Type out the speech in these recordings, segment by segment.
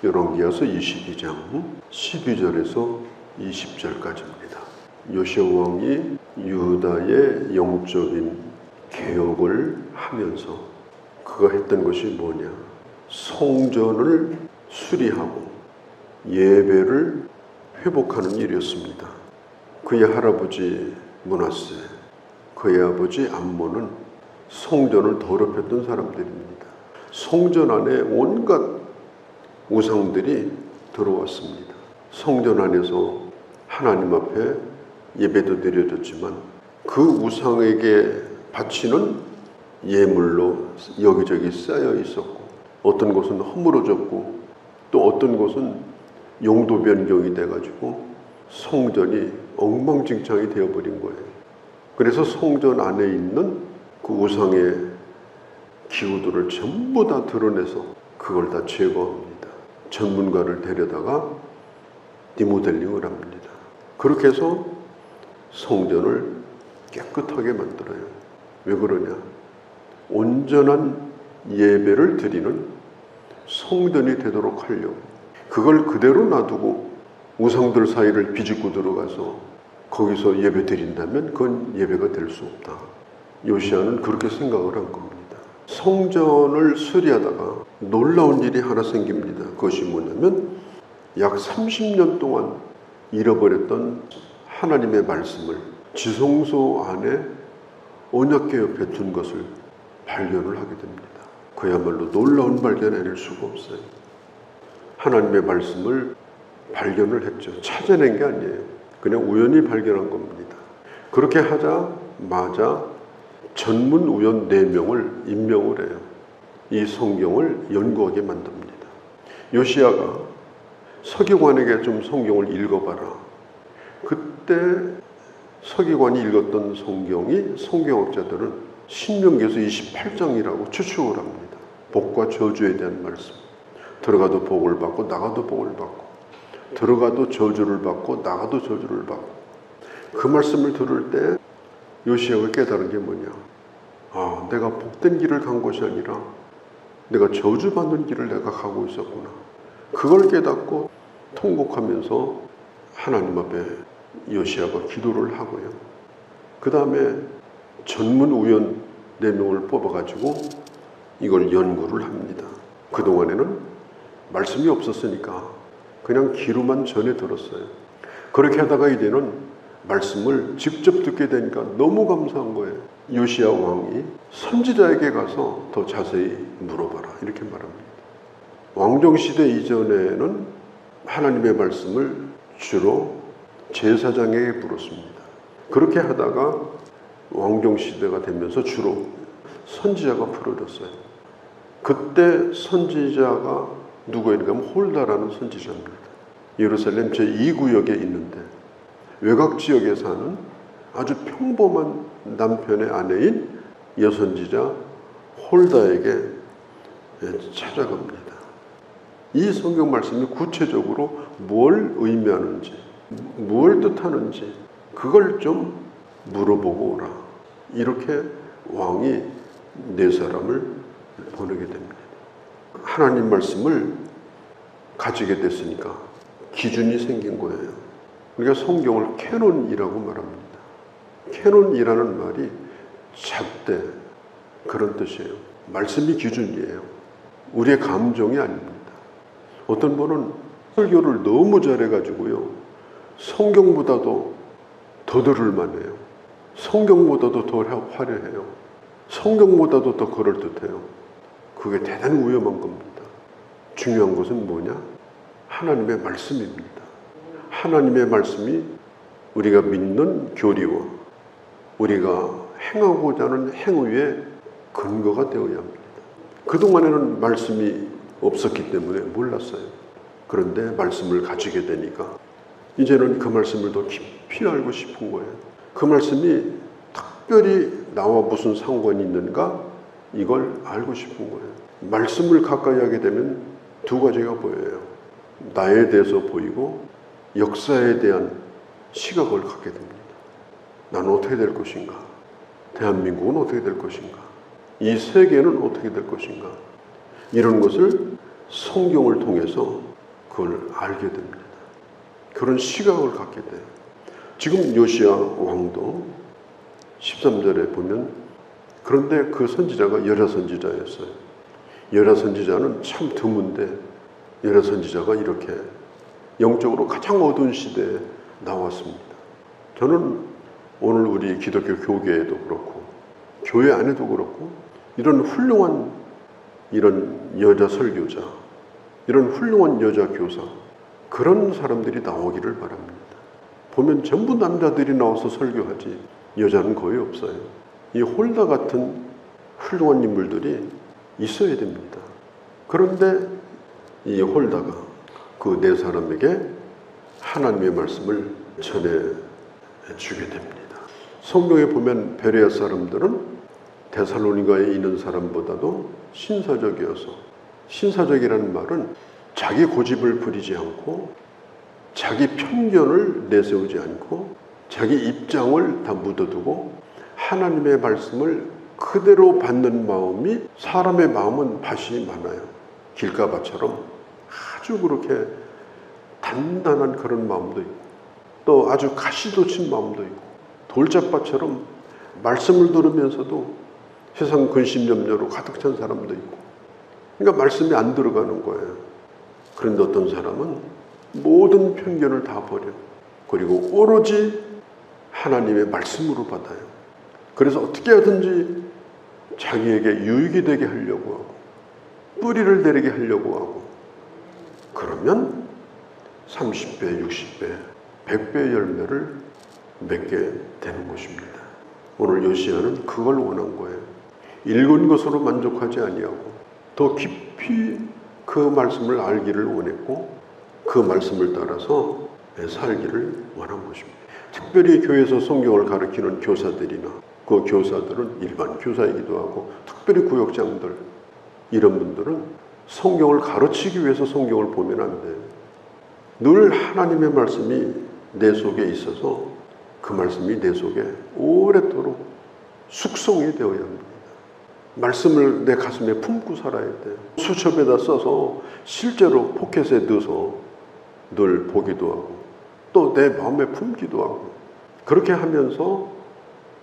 열왕기하서 22장 12절에서 20절까지입니다. 요시야 왕이 유다의 영적인 개혁을 하면서 그가 했던 것이 뭐냐? 성전을 수리하고 예배를 회복하는 일이었습니다. 그의 할아버지 므낫세, 그의 아버지 암몬은 성전을 더럽혔던 사람들입니다. 성전 안에 온갖 우상들이 들어왔습니다. 성전 안에서 하나님 앞에 예배도 드려졌지만 그 우상에게 바치는 예물로 여기저기 쌓여 있었고, 어떤 곳은 허물어졌고 또 어떤 곳은 용도 변경이 돼가지고 성전이 엉망진창이 되어버린 거예요. 그래서 성전 안에 있는 그 우상의 기구들을 전부 다 드러내서 그걸 다 제거합니다. 전문가를 데려다가 리모델링을 합니다. 그렇게 해서 성전을 깨끗하게 만들어요. 왜 그러냐? 온전한 예배를 드리는 성전이 되도록 하려고. 그걸 그대로 놔두고 우상들 사이를 비집고 들어가서 거기서 예배 드린다면 그건 예배가 될 수 없다. 요시야는 그렇게 생각을 한 겁니다. 성전을 수리하다가 놀라운 일이 하나 생깁니다. 그것이 뭐냐면 약 30년 동안 잃어버렸던 하나님의 말씀을 지성소 안에 언약궤 옆에 둔 것을 발견을 하게 됩니다. 그야말로 놀라운 발견을 해낼 수가 없어요. 하나님의 말씀을 발견을 했죠. 찾아낸 게 아니에요. 그냥 우연히 발견한 겁니다. 그렇게 하자마자 전문위원 4명을 임명을 해요. 이 성경을 연구하게 만듭니다. 요시야가 서기관에게 좀 성경을 읽어봐라. 그때 서기관이 읽었던 성경이 성경학자들은 신명기에서 28장이라고 추측을 합니다. 복과 저주에 대한 말씀. 들어가도 복을 받고 나가도 복을 받고, 들어가도 저주를 받고 나가도 저주를 받고. 그 말씀을 들을 때 요시야가 깨달은 게 뭐냐? 아, 내가 복된 길을 간 것이 아니라 내가 저주받는 길을 내가 가고 있었구나. 그걸 깨닫고 통곡하면서 하나님 앞에 요시야가 기도를 하고요. 그 다음에 전문위원 4명을 뽑아가지고 이걸 연구를 합니다. 그동안에는 말씀이 없었으니까 그냥 귀로만 전해 들었어요. 그렇게 하다가 이제는 말씀을 직접 듣게 되니까 너무 감사한 거예요. 요시야 왕이 선지자에게 가서 더 자세히 물어봐라 이렇게 말합니다. 왕정시대 이전에는 하나님의 말씀을 주로 제사장에게 물었습니다. 그렇게 하다가 왕정시대가 되면서 주로 선지자가 풀어졌어요. 그때 선지자가 누구인가 하면 홀다라는 선지자입니다. 예루살렘 제2구역에 있는데 외곽지역에 사는 아주 평범한 남편의 아내인 여선지자 홀다에게 찾아갑니다. 이 성경 말씀이 구체적으로 뭘 의미하는지, 뭘 뜻하는지 그걸 좀 물어보고 오라. 이렇게 왕이 4사람을 보내게 됩니다. 하나님 말씀을 가지게 됐으니까 기준이 생긴 거예요. 우리가 성경을 캐논이라고 말합니다. 캐논이라는 말이 잣대 그런 뜻이에요. 말씀이 기준이에요. 우리의 감정이 아닙니다. 어떤 분은 설교를 너무 잘해가지고요, 성경보다도 더 들을만해요. 성경보다도 더 화려해요. 성경보다도 더 그럴듯해요. 그게 대단히 위험한 겁니다. 중요한 것은 뭐냐? 하나님의 말씀입니다. 하나님의 말씀이 우리가 믿는 교리와 우리가 행하고자 하는 행위의 근거가 되어야 합니다. 그동안에는 말씀이 없었기 때문에 몰랐어요. 그런데 말씀을 가지게 되니까 이제는 그 말씀을 더 깊이 알고 싶은 거예요. 그 말씀이 특별히 나와 무슨 상관이 있는가? 이걸 알고 싶은 거예요. 말씀을 가까이 하게 되면 2가지가 보여요. 나에 대해서 보이고 역사에 대한 시각을 갖게 됩니다. 나는 어떻게 될 것인가? 대한민국은 어떻게 될 것인가? 이 세계는 어떻게 될 것인가? 이런 것을 성경을 통해서 그걸 알게 됩니다. 그런 시각을 갖게 돼요. 지금 요시야 왕도 13절에 보면 그런데 그 선지자가 열야 선지자였어요. 열야 선지자는 참 드문데 열야 선지자가 이렇게 영적으로 가장 어두운 시대에 나왔습니다. 저는 오늘 우리 기독교 교계에도 그렇고 교회 안에도 그렇고 이런 훌륭한 이런 여자 설교자, 이런 훌륭한 여자 교사, 그런 사람들이 나오기를 바랍니다. 보면 전부 남자들이 나와서 설교하지 여자는 거의 없어요. 이 홀다 같은 훌륭한 인물들이 있어야 됩니다. 그런데 이 홀다가 그 네 사람에게 하나님의 말씀을 전해주게 됩니다. 성경에 보면 베레아 사람들은 데살로니가에 있는 사람보다도 신사적이어서, 신사적이라는 말은 자기 고집을 부리지 않고 자기 편견을 내세우지 않고 자기 입장을 다 묻어두고 하나님의 말씀을 그대로 받는 마음이, 사람의 마음은 밭이 많아요. 길가밭처럼 아주 그렇게 단단한 그런 마음도 있고 또 아주 가시도 친 마음도 있고 돌짝밭처럼 말씀을 들으면서도 세상 근심 염려로 가득 찬 사람도 있고, 그러니까 말씀이 안 들어가는 거예요. 그런데 어떤 사람은 모든 편견을 다 버려, 그리고 오로지 하나님의 말씀으로 받아요. 그래서 어떻게 하든지 자기에게 유익이 되게 하려고 하고 뿌리를 내리게 하려고 하고, 그러면 30배, 60배, 100배의 열매를 맺게 되는 것입니다. 오늘 요시야는 그걸 원한 거예요. 읽은 것으로 만족하지 아니하고 더 깊이 그 말씀을 알기를 원했고 그 말씀을 따라서 살기를 원한 것입니다. 특별히 교회에서 성경을 가르치는 교사들이나 그 교사들은 일반 교사이기도 하고 특별히 구역장들, 이런 분들은 성경을 가르치기 위해서 성경을 보면 안 돼요. 늘 하나님의 말씀이 내 속에 있어서 그 말씀이 내 속에 오랫도록 숙성이 되어야 합니다. 말씀을 내 가슴에 품고 살아야 돼요. 수첩에다 써서 실제로 포켓에 넣어서 늘 보기도 하고 또 내 마음에 품기도 하고, 그렇게 하면서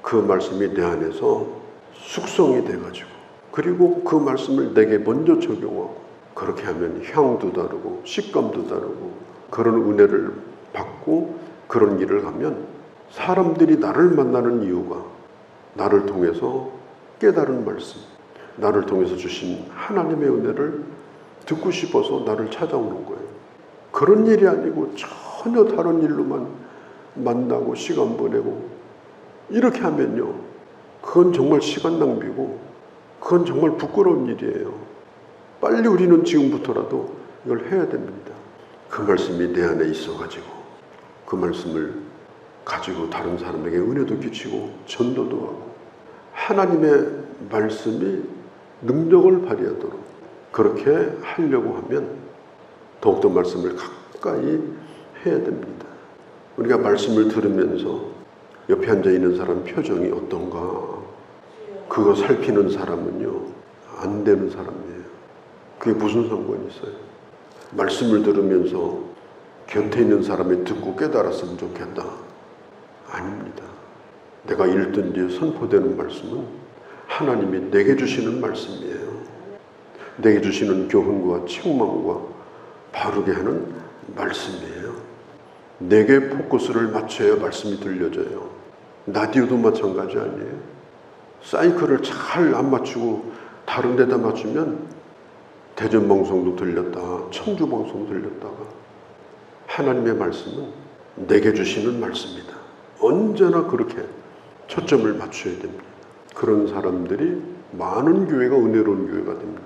그 말씀이 내 안에서 숙성이 돼가지고 그리고 그 말씀을 내게 먼저 적용하고, 그렇게 하면 향도 다르고 식감도 다르고 그런 은혜를 받고 그런 일을 하면 사람들이 나를 만나는 이유가 나를 통해서 깨달은 말씀, 나를 통해서 주신 하나님의 은혜를 듣고 싶어서 나를 찾아오는 거예요. 그런 일이 아니고 전혀 다른 일로만 만나고 시간 보내고 이렇게 하면요, 그건 정말 시간 낭비고 그건 정말 부끄러운 일이에요. 빨리 우리는 지금부터라도 이걸 해야 됩니다. 그 말씀이 내 안에 있어가지고 그 말씀을 가지고 다른 사람에게 은혜도 끼치고 전도도 하고 하나님의 말씀이 능력을 발휘하도록 그렇게 하려고 하면 더욱더 말씀을 가까이 해야 됩니다. 우리가 말씀을 들으면서 옆에 앉아있는 사람 표정이 어떤가, 그거 살피는 사람은요, 안 되는 사람이에요. 그게 무슨 상관이 있어요? 말씀을 들으면서 곁에 있는 사람이 듣고 깨달았으면 좋겠다. 아닙니다. 내가 읽든 뒤에 선포되는 말씀은 하나님이 내게 주시는 말씀이에요. 내게 주시는 교훈과 책망과 바르게 하는 말씀이에요. 내게 포커스를 맞춰야 말씀이 들려져요. 라디오도 마찬가지 아니에요? 사이클을 잘 안 맞추고 다른 데다 맞추면 대전방송도 들렸다가 청주방송 들렸다가, 하나님의 말씀은 내게 주시는 말씀이다. 언제나 그렇게 초점을 맞춰야 됩니다. 그런 사람들이 많은 교회가 은혜로운 교회가 됩니다.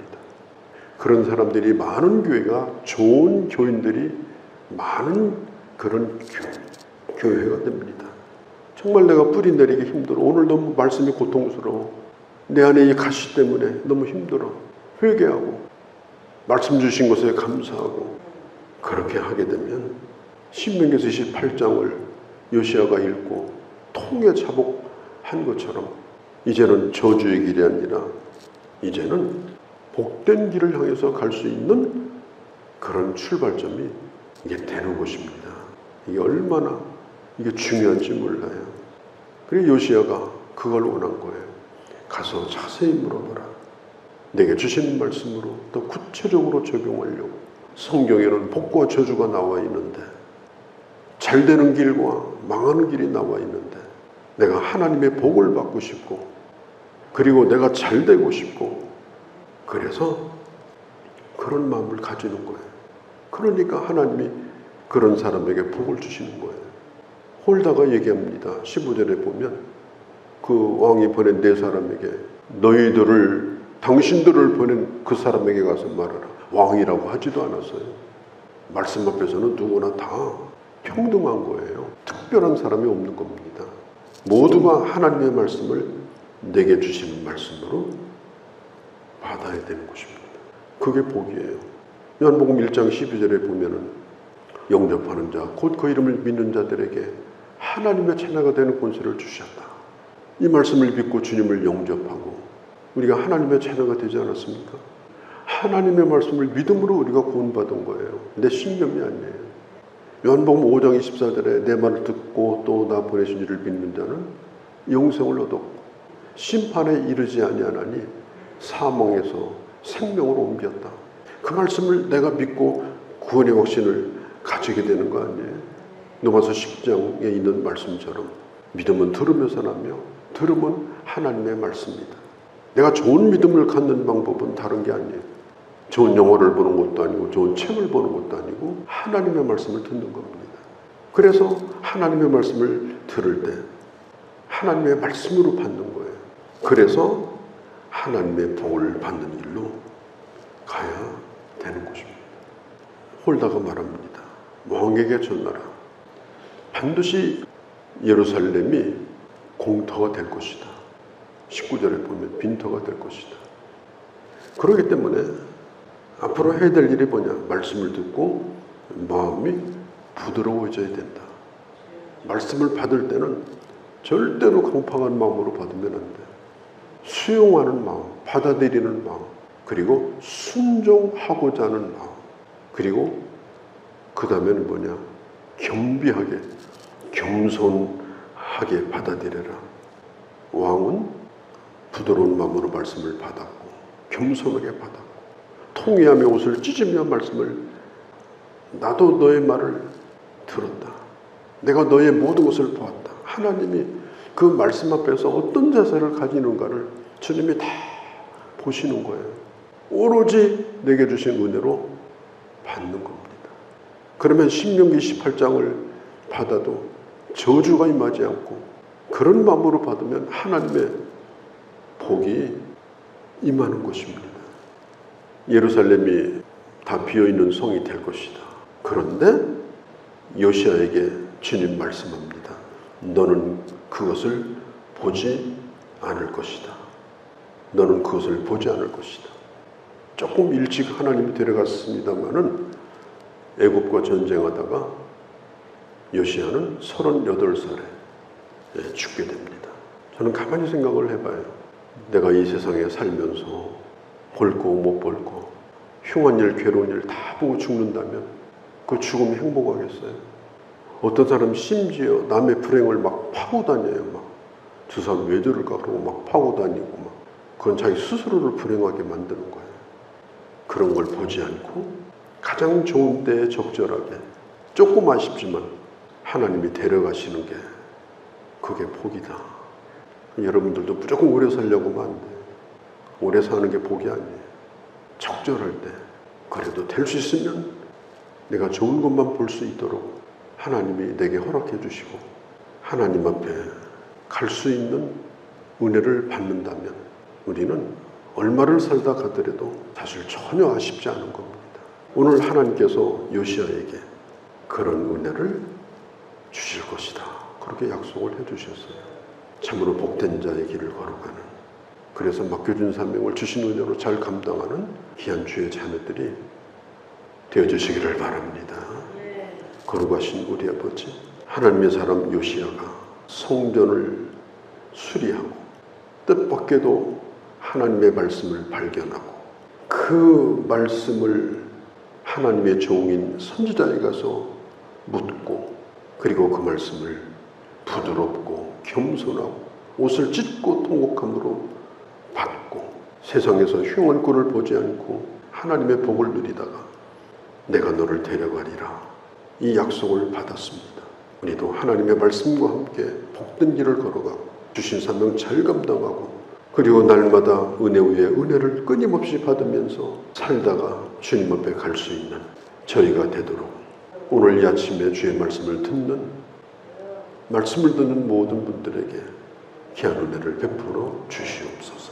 그런 사람들이 많은 교회가 좋은 교인들이 많은 그런 교회가 됩니다. 정말 내가 뿌리 내리기 힘들어. 오늘 너무 말씀이 고통스러워. 내 안에 이 가시 때문에 너무 힘들어. 회개하고 말씀 주신 것에 감사하고 그렇게 하게 되면 신명기서 28장을 요시야가 읽고 통에 자복한 것처럼 이제는 저주의 길이 아니라 이제는 복된 길을 향해서 갈 수 있는 그런 출발점이 이게 되는 것입니다. 이게 얼마나 이게 중요한지 몰라요. 그래서 요시야가 그걸 원한 거예요. 가서 자세히 물어봐라. 내게 주신 말씀으로 더 구체적으로 적용하려고. 성경에는 복과 저주가 나와 있는데, 잘 되는 길과 망하는 길이 나와 있는데, 내가 하나님의 복을 받고 싶고, 그리고 내가 잘 되고 싶고, 그래서 그런 마음을 가지는 거예요. 그러니까 하나님이 그런 사람에게 복을 주시는 거예요. 홀다가 얘기합니다. 15절에 보면 그 왕이 보낸 네 사람에게 당신들을 보낸 그 사람에게 가서 말하라. 왕이라고 하지도 않았어요. 말씀 앞에서는 누구나 다 평등한 거예요. 특별한 사람이 없는 겁니다. 모두가 하나님의 말씀을 내게 주시는 말씀으로 받아야 되는 것입니다. 그게 복이에요. 요한복음 1장 12절에 보면은 영접하는 자, 곧 그 이름을 믿는 자들에게 하나님의 자녀가 되는 권세를 주셨다. 이 말씀을 믿고 주님을 영접하고 우리가 하나님의 자녀가 되지 않았습니까? 하나님의 말씀을 믿음으로 우리가 구원받은 거예요. 내 신념이 아니에요. 요한복음 5장 24절에 내 말을 듣고 또 나 보내신 이를 믿는 자는 영생을 얻었고 심판에 이르지 아니하나니 사망에서 생명으로 옮겼다. 그 말씀을 내가 믿고 구원의 확신을 가지게 되는 거 아니에요? 로마서 10장에 있는 말씀처럼 믿음은 들으면서 나며 들음은 하나님의 말씀입니다. 내가 좋은 믿음을 갖는 방법은 다른 게 아니에요. 좋은 영화를 보는 것도 아니고 좋은 책을 보는 것도 아니고 하나님의 말씀을 듣는 겁니다. 그래서 하나님의 말씀을 들을 때 하나님의 말씀으로 받는 거예요. 그래서 하나님의 복을 받는 일로 가야 되는 것입니다. 홀다가 말합니다. 왕에게 전하라. 반드시 예루살렘이 공터가 될 것이다. 19절에 보면 빈터가 될 것이다. 그렇기 때문에 앞으로 해야 될 일이 뭐냐? 말씀을 듣고 마음이 부드러워져야 된다. 말씀을 받을 때는 절대로 강팍한 마음으로 받으면 안 돼. 수용하는 마음, 받아들이는 마음, 그리고 순종하고자 하는 마음, 그리고 그 다음에는 뭐냐? 겸비하게, 겸손하게 받아들여라. 왕은 부드러운 마음으로 말씀을 받았고 겸손하게 받았고 통회하며 옷을 찢으며 말씀을 나도 너의 말을 들었다. 내가 너의 모든 것을 보았다. 하나님이 그 말씀 앞에서 어떤 자세를 가지는가를 주님이 다 보시는 거예요. 오로지 내게 주신 은혜로 받는 겁니다. 그러면 신명기 18장을 받아도 저주가 임하지 않고 그런 마음으로 받으면 하나님의 복이 임하는 것입니다. 예루살렘이 다 비어있는 성이 될 것이다. 그런데 요시야에게 주님 말씀합니다. 너는 그것을 보지 않을 것이다. 너는 그것을 보지 않을 것이다. 조금 일찍 하나님이 데려갔습니다마는 애굽과 전쟁하다가 요시야는 38살에 죽게 됩니다. 저는 가만히 생각을 해봐요. 내가 이 세상에 살면서 볼 거 못 볼 거, 흉한 일, 괴로운 일 다 보고 죽는다면 그 죽음이 행복하겠어요? 어떤 사람 심지어 남의 불행을 막 파고 다녀요. 막 저 사람 왜 저럴까 그러고 막 파고 다니고 막 그건 자기 스스로를 불행하게 만드는 거예요. 그런 걸 보지 않고 가장 좋은 때에 적절하게 조금 아쉽지만 하나님이 데려가시는 게 그게 복이다. 여러분들도 무조건 오래 살려고 하면 안 돼요. 오래 사는 게 복이 아니에요. 적절할 때 그래도 될 수 있으면 내가 좋은 것만 볼 수 있도록 하나님이 내게 허락해 주시고 하나님 앞에 갈 수 있는 은혜를 받는다면 우리는 얼마를 살다 가더라도 사실 전혀 아쉽지 않은 겁니다. 오늘 하나님께서 요시야에게 그런 은혜를 주실 것이다. 그렇게 약속을 해 주셨어요. 참으로 복된 자의 길을 걸어가는, 그래서 맡겨준 사명을 주신 은혜로 잘 감당하는 귀한 주의 자녀들이 되어주시기를 바랍니다. 거룩하신 우리 아버지, 하나님의 사람 요시야가 성전을 수리하고 뜻밖에도 하나님의 말씀을 발견하고 그 말씀을 하나님의 종인 선지자에 가서 묻고 그리고 그 말씀을 부드럽고 겸손하고 옷을 찢고 통곡함으로 받고 세상에서 흉한 꼴을 보지 않고 하나님의 복을 누리다가 내가 너를 데려가리라 이 약속을 받았습니다. 우리도 하나님의 말씀과 함께 복된 길을 걸어가고 주신 사명 잘 감당하고 그리고 날마다 은혜 위에 은혜를 끊임없이 받으면서 살다가 주님 앞에 갈 수 있는 저희가 되도록 오늘 이 아침에 주의 말씀을 듣는 모든 분들에게 귀한 은혜를 베풀어 주시옵소서.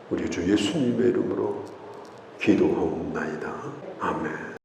우리 주 예수님의 이름으로 기도하옵나이다. 아멘.